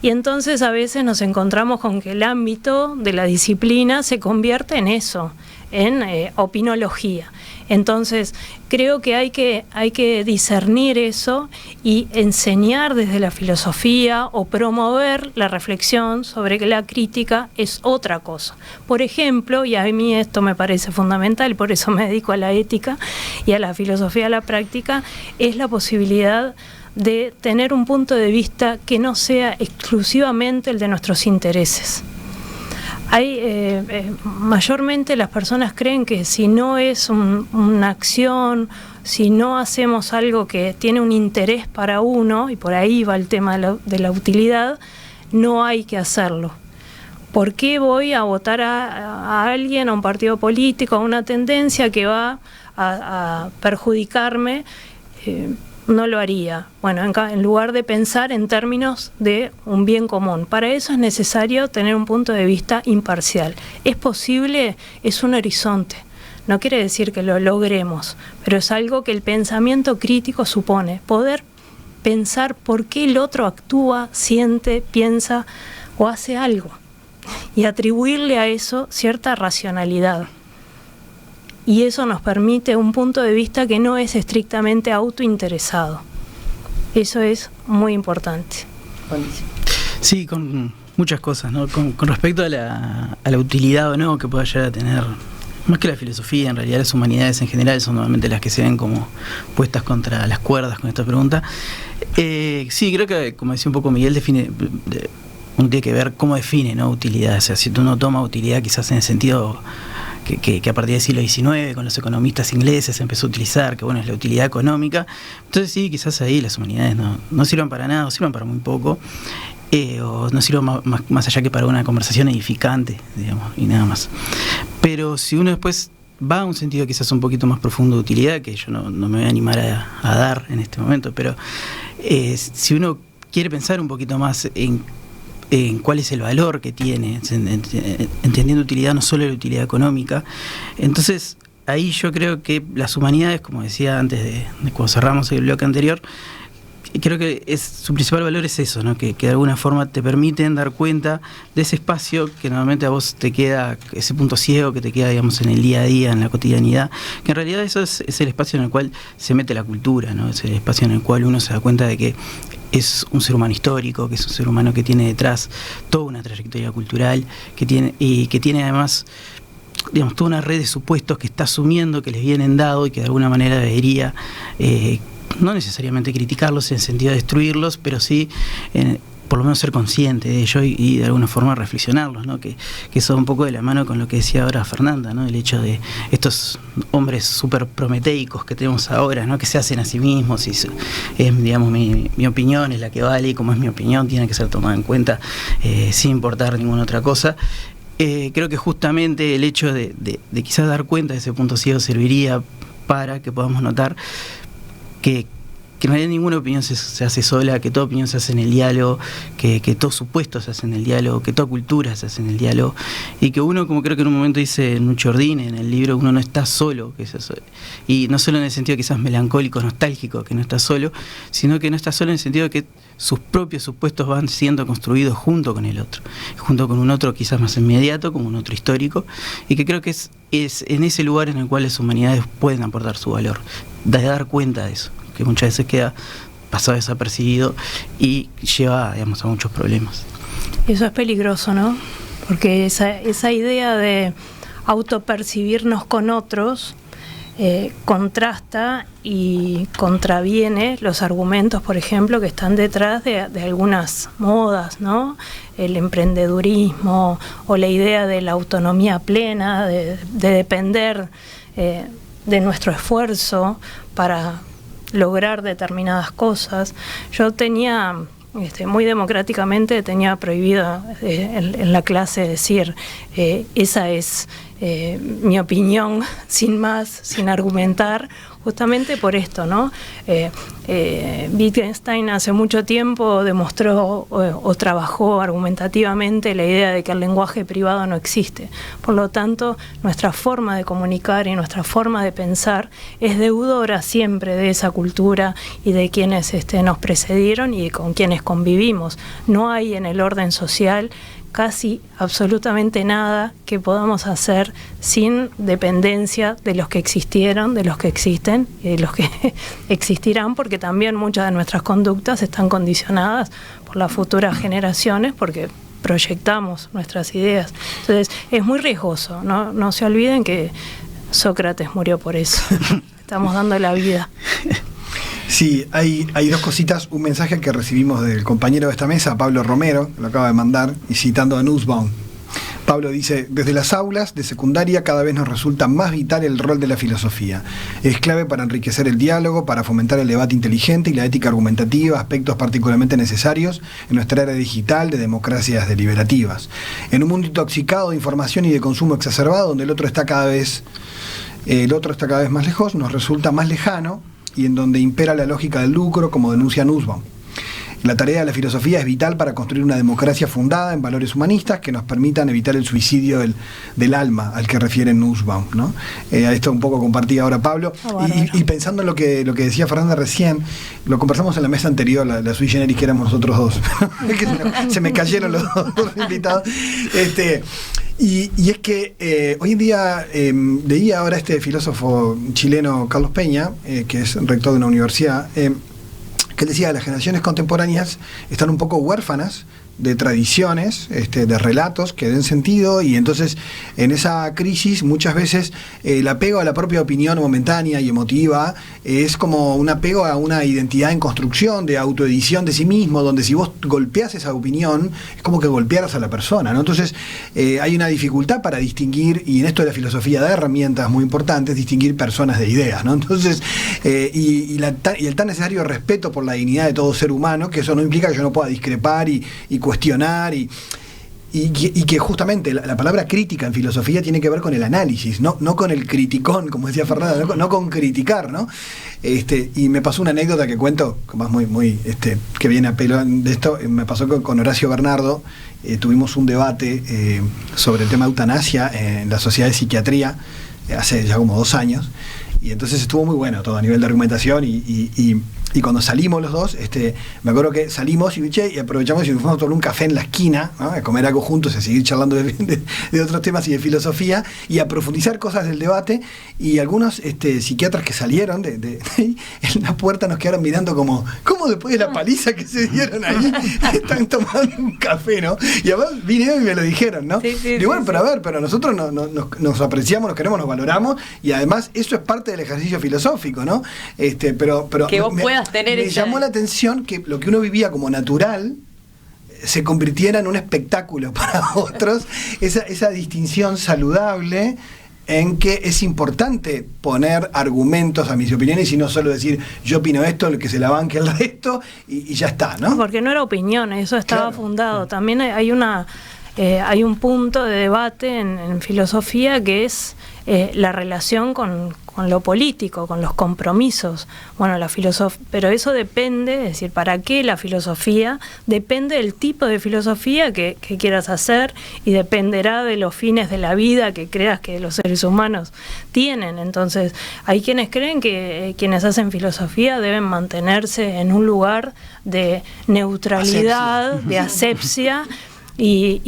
Y entonces a veces nos encontramos con que el ámbito de la disciplina se convierte en eso, en opinología. Entonces, creo que hay que discernir eso y enseñar desde la filosofía o promover la reflexión sobre que la crítica es otra cosa. Por ejemplo, y a mí esto me parece fundamental, por eso me dedico a la ética y a la filosofía de la práctica, es la posibilidad de tener un punto de vista que no sea exclusivamente el de nuestros intereses. Mayormente las personas creen que si no es una acción, si no hacemos algo que tiene un interés para uno, y por ahí va el tema de la utilidad, no hay que hacerlo. ¿Por qué voy a votar a alguien, a un partido político, a una tendencia que va a perjudicarme? No lo haría. Bueno, en lugar de pensar en términos de un bien común. Para eso es necesario tener un punto de vista imparcial. ¿Es posible? Es un horizonte. No quiere decir que lo logremos, pero es algo que el pensamiento crítico supone. Poder pensar por qué el otro actúa, siente, piensa o hace algo. Y atribuirle a eso cierta racionalidad. Y eso nos permite un punto de vista que no es estrictamente autointeresado. Eso es muy importante. Sí, con muchas cosas, ¿no? Con respecto a la utilidad o no que pueda llegar a tener, más que la filosofía, en realidad las humanidades en general son normalmente las que se ven como puestas contra las cuerdas con esta pregunta. Sí, creo que, como decía un poco Miguel, uno tiene que ver cómo define, ¿no?, utilidad. O sea, si uno toma utilidad quizás en el sentido que a partir del siglo XIX, con los economistas ingleses, se empezó a utilizar, que bueno, es la utilidad económica. Entonces sí, quizás ahí las humanidades no sirvan para nada, o sirvan para muy poco, o no sirvan más allá que para una conversación edificante, digamos, y nada más. Pero si uno después va a un sentido quizás un poquito más profundo de utilidad, que yo no me voy a animar a dar en este momento, pero si uno quiere pensar un poquito más en cuál es el valor que tiene, entendiendo utilidad, no solo la utilidad económica. Entonces, ahí yo creo que las humanidades, como decía antes de cuando cerramos el bloque anterior, creo que su principal valor es eso, ¿no? Que de alguna forma te permiten dar cuenta de ese espacio que normalmente a vos te queda, ese punto ciego que te queda, digamos, en el día a día, en la cotidianidad, que en realidad eso es el espacio en el cual se mete la cultura, ¿no? Es el espacio en el cual uno se da cuenta de que es un ser humano histórico, que es un ser humano que tiene detrás toda una trayectoria cultural, que tiene además, digamos, toda una red de supuestos que está asumiendo, que les vienen dados y que de alguna manera debería no necesariamente criticarlos en el sentido de destruirlos, pero sí por lo menos ser consciente de ello y de alguna forma reflexionarlos, ¿no? Que eso va un poco de la mano con lo que decía ahora Fernanda, ¿no? El hecho de estos hombres súper prometeicos que tenemos ahora, ¿no? Que se hacen a sí mismos y digamos, mi opinión es la que vale, y como es mi opinión tiene que ser tomada en cuenta sin importar ninguna otra cosa. Creo que justamente el hecho de quizás dar cuenta de ese punto ciego serviría para que podamos notar que en realidad ninguna opinión se hace sola, que toda opinión se hace en el diálogo, que todo supuesto se hace en el diálogo, que toda cultura se hace en el diálogo, y que uno, como creo que en un momento dice Nucho Ordine en el libro, uno no está solo, que es eso, y no solo en el sentido quizás melancólico, nostálgico, que no está solo, sino que no está solo en el sentido de que sus propios supuestos van siendo construidos junto con el otro, junto con un otro quizás más inmediato, como un otro histórico, y que creo que es en ese lugar en el cual las humanidades pueden aportar su valor, de dar cuenta de eso, que muchas veces queda pasado desapercibido y lleva, digamos, a muchos problemas. Eso es peligroso, ¿no? Porque esa idea de autopercibirnos con otros contrasta y contraviene los argumentos, por ejemplo, que están detrás de algunas modas, ¿no? El emprendedurismo o la idea de la autonomía plena, de depender de nuestro esfuerzo para lograr determinadas cosas. Yo tenía, muy democráticamente, tenía prohibido en la clase decir esa es mi opinión, sin más, sin argumentar, justamente por esto, ¿no? Wittgenstein hace mucho tiempo demostró o trabajó argumentativamente la idea de que el lenguaje privado no existe. Por lo tanto, nuestra forma de comunicar y nuestra forma de pensar es deudora siempre de esa cultura y de quienes nos precedieron y con quienes convivimos. No hay en el orden social casi absolutamente nada que podamos hacer sin dependencia de los que existieron, de los que existen y de los que existirán, porque también muchas de nuestras conductas están condicionadas por las futuras generaciones, porque proyectamos nuestras ideas. Entonces es muy riesgoso, no se olviden que Sócrates murió por eso. Estamos dando la vida. Sí, hay dos cositas. Un mensaje que recibimos del compañero de esta mesa, Pablo Romero, que lo acaba de mandar, y citando a Nussbaum. Pablo dice: desde las aulas de secundaria cada vez nos resulta más vital el rol de la filosofía. Es clave para enriquecer el diálogo, para fomentar el debate inteligente y la ética argumentativa, aspectos particularmente necesarios en nuestra era digital de democracias deliberativas. En un mundo intoxicado de información y de consumo exacerbado, donde el otro está cada vez más lejos, nos resulta más lejano, y en donde impera la lógica del lucro, como denuncia Nussbaum. La tarea de la filosofía es vital para construir una democracia fundada en valores humanistas que nos permitan evitar el suicidio del alma al que refiere Nussbaum, ¿no? A esto un poco compartía ahora Pablo. Y pensando en lo que decía Fernanda recién, lo conversamos en la mesa anterior, la sui generis, que éramos nosotros dos. Se me cayeron los dos invitados. Y es que hoy en día leía ahora este filósofo chileno Carlos Peña, que es rector de una universidad, que él decía: las generaciones contemporáneas están un poco huérfanas de tradiciones, de relatos que den sentido, y entonces en esa crisis muchas veces el apego a la propia opinión momentánea y emotiva es como un apego a una identidad en construcción, de autoedición de sí mismo, donde si vos golpeás esa opinión es como que golpearas a la persona, ¿no? Entonces hay una dificultad para distinguir, y en esto de la filosofía da herramientas muy importantes, distinguir personas de ideas, ¿no? Entonces y el tan necesario respeto por la dignidad de todo ser humano, que eso no implica que yo no pueda discrepar y cuestionar, y que justamente la palabra crítica en filosofía tiene que ver con el análisis, no con el criticón, como decía Fernanda, no con criticar, ¿no? Y me pasó una anécdota que cuento, más muy que viene a pelo de esto. Me pasó con Horacio Bernardo. Tuvimos un debate sobre el tema de eutanasia en la Sociedad de Psiquiatría hace ya como 2 años, y entonces estuvo muy bueno todo a nivel de argumentación, y cuando salimos los dos, me acuerdo que salimos y aprovechamos y nos fuimos a tomar un café en la esquina, ¿no? A comer algo juntos, a seguir charlando de otros temas y de filosofía, y a profundizar cosas del debate. Y algunos psiquiatras que salieron de en la puerta nos quedaron mirando como después de la paliza que se dieron ahí están tomando un café, ¿no? Y además vinieron y me lo dijeron, ¿no? Sí, y bueno, pero nosotros nos apreciamos, nos queremos, nos valoramos, y además eso es parte del ejercicio filosófico, ¿no? Pero que vos puedas tener me llamó la atención que lo que uno vivía como natural se convirtiera en un espectáculo para otros, esa distinción saludable en que es importante poner argumentos a mis opiniones y no solo decir yo opino esto, el que se la banque el resto y ya está, ¿no? Porque no era opinión, eso estaba fundado. También hay un punto de debate en filosofía que es la relación con lo político, con los compromisos. Bueno, pero eso depende, es decir, ¿para qué la filosofía? Depende del tipo de filosofía que quieras hacer, y dependerá de los fines de la vida que creas que los seres humanos tienen. Entonces, hay quienes creen que quienes hacen filosofía deben mantenerse en un lugar de neutralidad, de asepsia y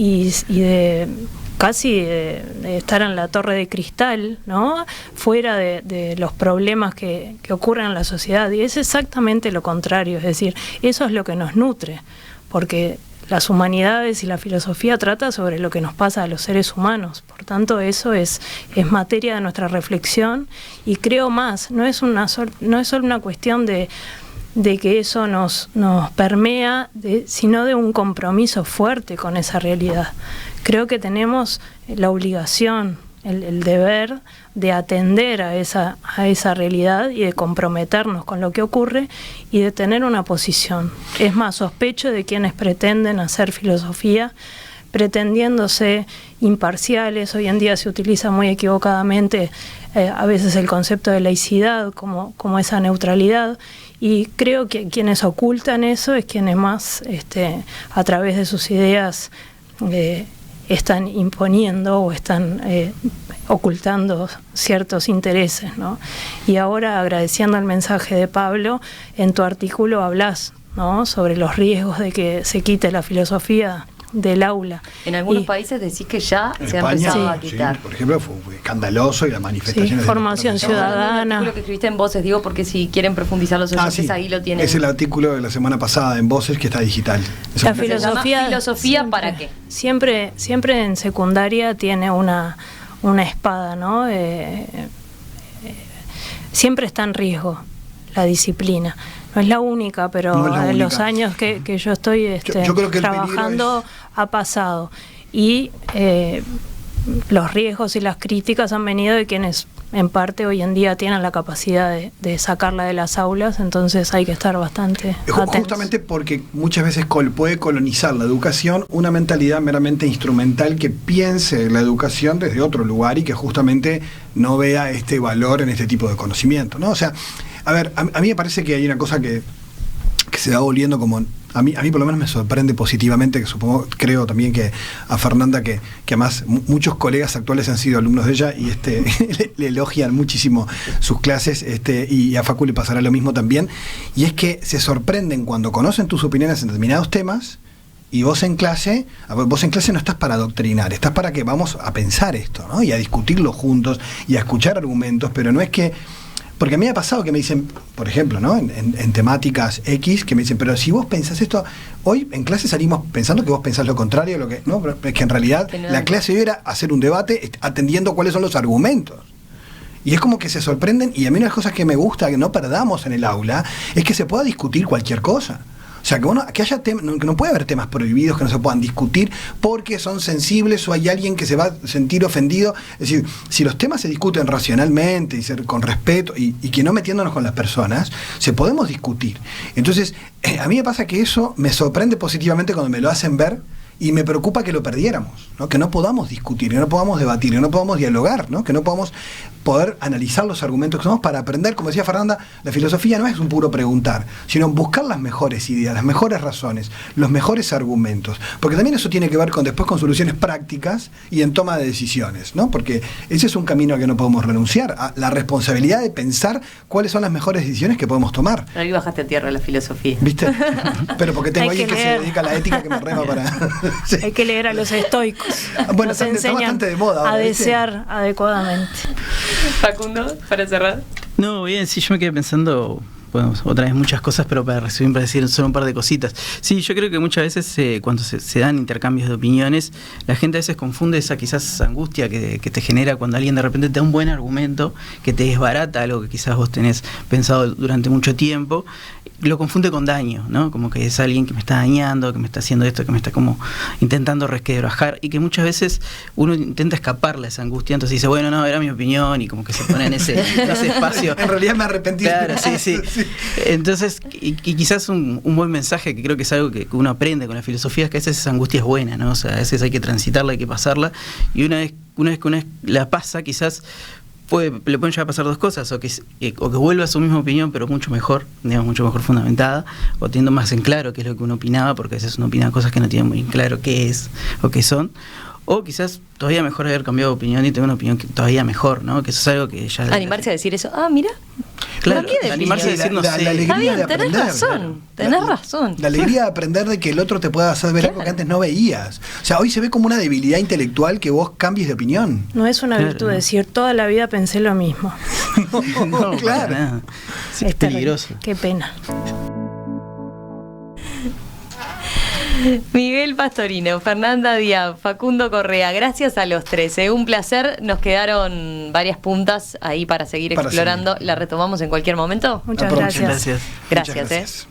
de casi de estar en la torre de cristal, ¿no? Fuera de los problemas que ocurren en la sociedad. Y es exactamente lo contrario, es decir, eso es lo que nos nutre, porque las humanidades y la filosofía trata sobre lo que nos pasa a los seres humanos. Por tanto, eso es materia de nuestra reflexión, y creo más, no es solo una cuestión de que eso nos permea, sino de un compromiso fuerte con esa realidad. Creo que tenemos la obligación, el deber de atender a esa realidad y de comprometernos con lo que ocurre y de tener una posición. Es más, sospecho de quienes pretenden hacer filosofía pretendiéndose imparciales. Hoy en día se utiliza muy equivocadamente a veces el concepto de laicidad como esa neutralidad, y creo que quienes ocultan eso es quienes más a través de sus ideas están imponiendo o están ocultando ciertos intereses, ¿no? Y ahora, agradeciendo el mensaje de Pablo, en tu artículo hablas, ¿no?, sobre los riesgos de que se quite la filosofía del aula. En algunos países decís que ya en se España, ha empezado a quitar. Sí, por ejemplo, fue escandaloso, y las manifestaciones... Sí, formación ciudadana. Lo que escribiste en Voces, digo, porque si quieren profundizar los oyentes, ahí lo tienen. Es el artículo de la semana pasada en Voces, que está digital. La filosofía siempre, ¿para qué? Siempre en secundaria tiene una espada, ¿no? Siempre está en riesgo la disciplina. No es la única, pero no es la en única. los años que yo estoy yo creo que trabajando ha pasado. Y los riesgos y las críticas han venido de quienes en parte hoy en día tienen la capacidad de sacarla de las aulas, entonces hay que estar bastante atentos. Justamente porque muchas veces puede colonizar la educación una mentalidad meramente instrumental que piense la educación desde otro lugar y que justamente no vea este valor en este tipo de conocimiento, ¿no? O sea, a ver, a mí me parece que hay una cosa que se va volviendo como... A mí por lo menos me sorprende positivamente, que creo también que a Fernanda, que además muchos colegas actuales han sido alumnos de ella y le elogian muchísimo sus clases, y a Facu le pasará lo mismo también, y es que se sorprenden cuando conocen tus opiniones en determinados temas, y vos en clase no estás para adoctrinar, estás para que vamos a pensar esto, ¿no? Y a discutirlo juntos y a escuchar argumentos, pero no es que... Porque a mí me ha pasado que me dicen, por ejemplo, ¿no?, en temáticas X, que me dicen, pero si vos pensás esto, hoy en clase salimos pensando que vos pensás lo contrario, no, pero es que en realidad la clase hoy era hacer un debate atendiendo cuáles son los argumentos. Y es como que se sorprenden, y a mí una de las cosas que me gusta que no perdamos en el aula es que se pueda discutir cualquier cosa. O sea, que haya que no puede haber temas prohibidos que no se puedan discutir porque son sensibles o hay alguien que se va a sentir ofendido. Es decir, si los temas se discuten racionalmente y con respeto y que no metiéndonos con las personas, se podemos discutir. Entonces, a mí me pasa que eso me sorprende positivamente cuando me lo hacen ver, y me preocupa que lo perdiéramos, ¿no? Que no podamos discutir, que no podamos debatir, que no podamos dialogar, ¿no? Que no podamos poder analizar los argumentos que somos para aprender. Como decía Fernanda, la filosofía no es un puro preguntar, sino buscar las mejores ideas, las mejores razones, los mejores argumentos, porque también eso tiene que ver después con soluciones prácticas y en toma de decisiones, ¿no? Porque ese es un camino al que no podemos renunciar, a la responsabilidad de pensar cuáles son las mejores decisiones que podemos tomar. Ahí bajaste a tierra la filosofía. ¿Viste? Pero porque tengo alguien que se dedica a la ética que me rema para... Sí. Hay que leer a los estoicos. Bueno, nos enseñan de moda ahora, a desear adecuadamente. Facundo, para cerrar. No, bien, sí, yo me quedé pensando, bueno, otra vez muchas cosas, pero para resumir, para decir solo un par de cositas. Sí, yo creo que muchas veces cuando se dan intercambios de opiniones, la gente a veces confunde esa quizás angustia que te genera cuando alguien de repente te da un buen argumento, que te desbarata algo que quizás vos tenés pensado durante mucho tiempo, lo confunde con daño, ¿no? Como que es alguien que me está dañando, que me está haciendo esto, que me está como intentando resquebrajar, y que muchas veces uno intenta escaparle a esa angustia, entonces dice, bueno, no, era mi opinión, y como que se pone en ese espacio. En realidad me arrepentí. Claro, sí. Entonces, y quizás un buen mensaje, que creo que es algo que uno aprende con la filosofía, es que a veces esa angustia es buena, ¿no? O sea, a veces hay que transitarla, hay que pasarla, y una vez que la pasa, quizás le pueden llegar a pasar dos cosas, o que vuelva a su misma opinión, pero mucho mejor, digamos, mucho mejor fundamentada, o teniendo más en claro qué es lo que uno opinaba, porque a veces uno opina cosas que no tiene muy en claro qué es o qué son, o quizás todavía mejor haber cambiado de opinión y tener una opinión todavía mejor, ¿no? Que eso es algo que ya... Animarse a decir eso, mira. Claro, animarse a decir, no sé. La alegría de aprender. Tenés razón. La alegría de aprender de que el otro te pueda hacer ver algo que antes no veías. O sea, hoy se ve como una debilidad intelectual que vos cambies de opinión. No es una virtud decir, toda la vida pensé lo mismo. No, claro. Sí, es peligroso. Qué pena. Miguel Pastorino, Fernanda Diab, Facundo Correa, gracias a los tres. Un placer, nos quedaron varias puntas ahí para seguir explorando. ¿La retomamos en cualquier momento? Muchas gracias. Gracias.